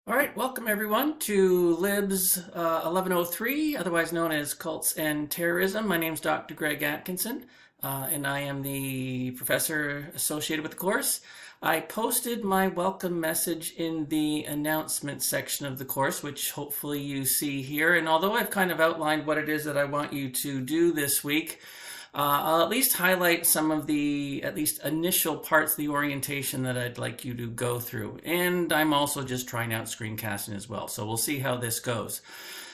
All right, welcome everyone to LIBS1103, otherwise known as Cults and Terrorism. My name is Dr. Greg Atkinson, and I am the professor associated with the course. I posted my welcome message in the announcement section of the course, which hopefully you see here. And although I've kind of outlined what it is that I want you to do this week, I'll at least highlight some of the at least initial parts of the orientation that I'd like you to go through. And I'm also just trying out screencasting as well. So we'll see how this goes.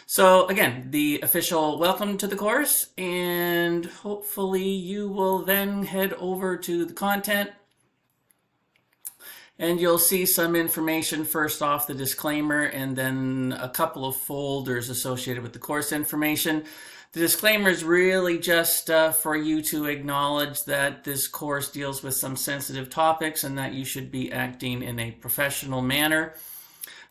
So again, the official welcome to the course, and hopefully you will then head over to the content and you'll see some information, first off the disclaimer, and then a couple of folders associated with the course information. The disclaimer is really just for you to acknowledge that this course deals with some sensitive topics and that you should be acting in a professional manner.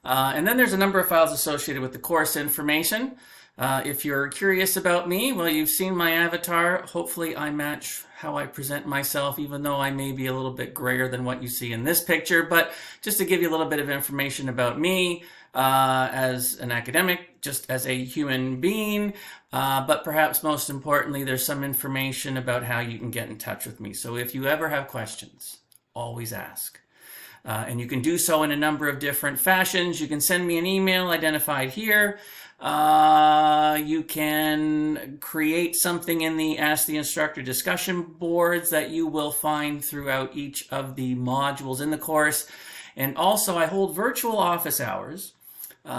And then there's a number of files associated with the course information. If you're curious about me, well, you've seen my avatar. Hopefully I match how I present myself, even though I may be a little bit grayer than what you see in this picture. But just to give you a little bit of information about me as an academic, just as a human being, but perhaps most importantly, there's some information about how you can get in touch with me. So if you ever have questions, always ask. And you can do so in a number of different fashions. You can send me an email identified here. You can create something in the Ask the Instructor discussion boards that you will find throughout each of the modules in the course. And also, I hold virtual office hours.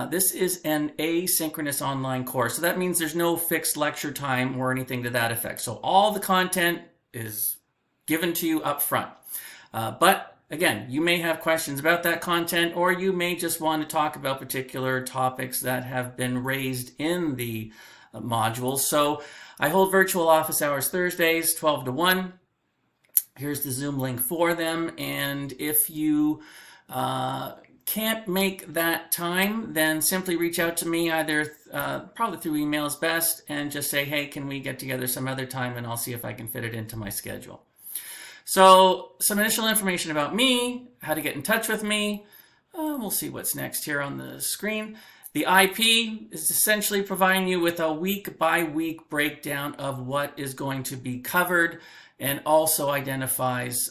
This is an asynchronous online course, so that means there's no fixed lecture time or anything to that effect. So all the content is given to you up front. But again, you may have questions about that content, or you may just want to talk about particular topics that have been raised in the modules. So I hold virtual office hours Thursdays, 12 to 1. Here's the Zoom link for them. And if you can't make that time, then simply reach out to me, either probably through email is best, and just say, hey, can we get together some other time, and I'll see if I can fit it into my schedule. So some initial information about me, how to get in touch with me. We'll see what's next here on the screen. The IP is essentially providing you with a week-by-week breakdown of what is going to be covered, and also identifies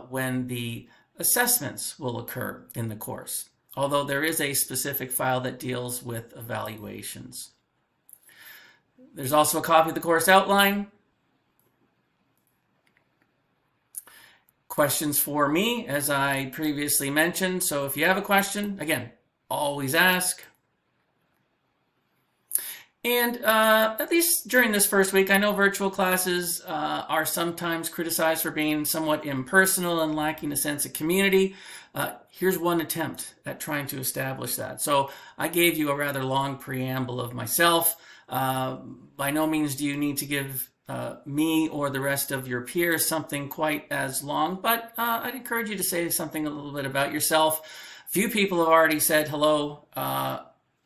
when the assessments will occur in the course, although there is a specific file that deals with evaluations. There's also a copy of the course outline. Questions for me, as I previously mentioned. So if you have a question, again, always ask. And at least during this first week, I know virtual classes are sometimes criticized for being somewhat impersonal and lacking a sense of community. Here's one attempt at trying to establish that. So I gave you a rather long preamble of myself. By no means do you need to give me or the rest of your peers something quite as long, but I'd encourage you to say something a little bit about yourself. A few people have already said hello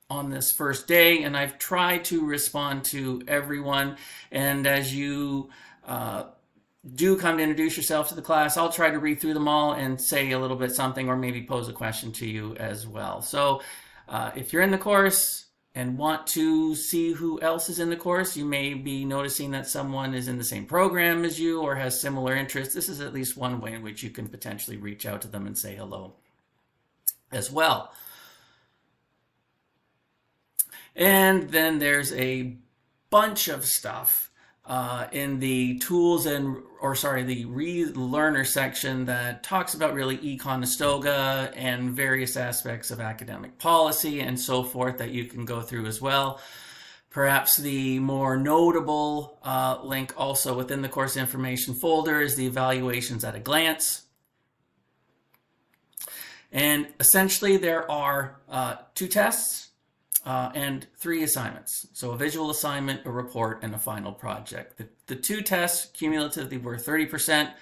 on this first day, and I've tried to respond to everyone. And as you do come to introduce yourself to the class, I'll try to read through them all and say a little bit something, or maybe pose a question to you as well. So if you're in the course and want to see who else is in the course, you may be noticing that someone is in the same program as you or has similar interests. This is at least one way in which you can potentially reach out to them and say hello as well. And then there's a bunch of stuff in the tools the relearner section that talks about really e-Conestoga and various aspects of academic policy and so forth that you can go through as well. Perhaps the more notable link also within the course information folder is the evaluations at a glance. And essentially there are 2 tests and 3 assignments. So a visual assignment, a report, and a final project. The 2 tests cumulatively were 30%,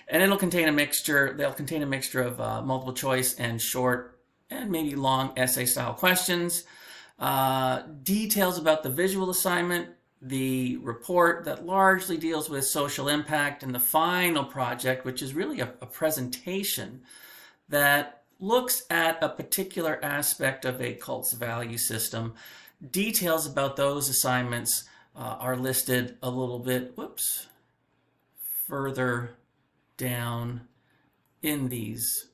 and it'll contain a mixture. They'll contain a mixture of multiple choice and short and maybe long essay style questions. Details about the visual assignment, the report that largely deals with social impact, and the final project, which is really a presentation that looks at a particular aspect of a cult's value system. Details about those assignments are listed a little bit, further down in these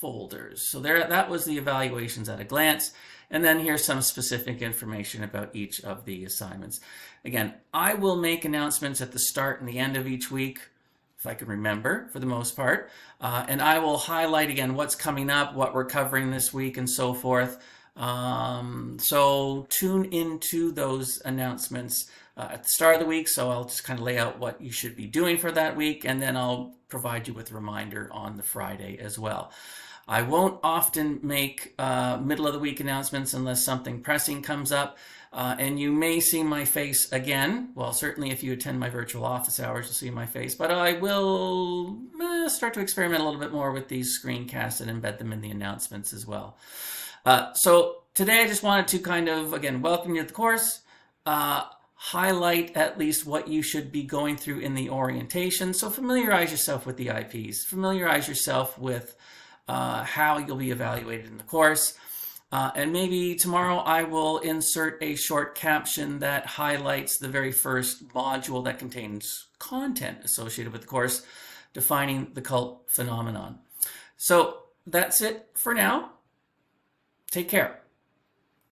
folders. So that was the evaluations at a glance. And then here's some specific information about each of the assignments. Again, I will make announcements at the start and the end of each week, if I can remember, for the most part. And I will highlight again what's coming up, what we're covering this week, and so forth. So tune into those announcements at the start of the week. So I'll just kind of lay out what you should be doing for that week, and then I'll provide you with a reminder on the Friday as well. I won't often make middle of the week announcements unless something pressing comes up. And you may see my face again. Well, certainly if you attend my virtual office hours, you'll see my face. But I will start to experiment a little bit more with these screencasts and embed them in the announcements as well. So today I just wanted to kind of, again, welcome you to the course, highlight at least what you should be going through in the orientation. So familiarize yourself with the IPs, familiarize yourself with how you'll be evaluated in the course. And maybe tomorrow I will insert a short caption that highlights the very first module that contains content associated with the course, defining the cult phenomenon. So that's it for now. Take care.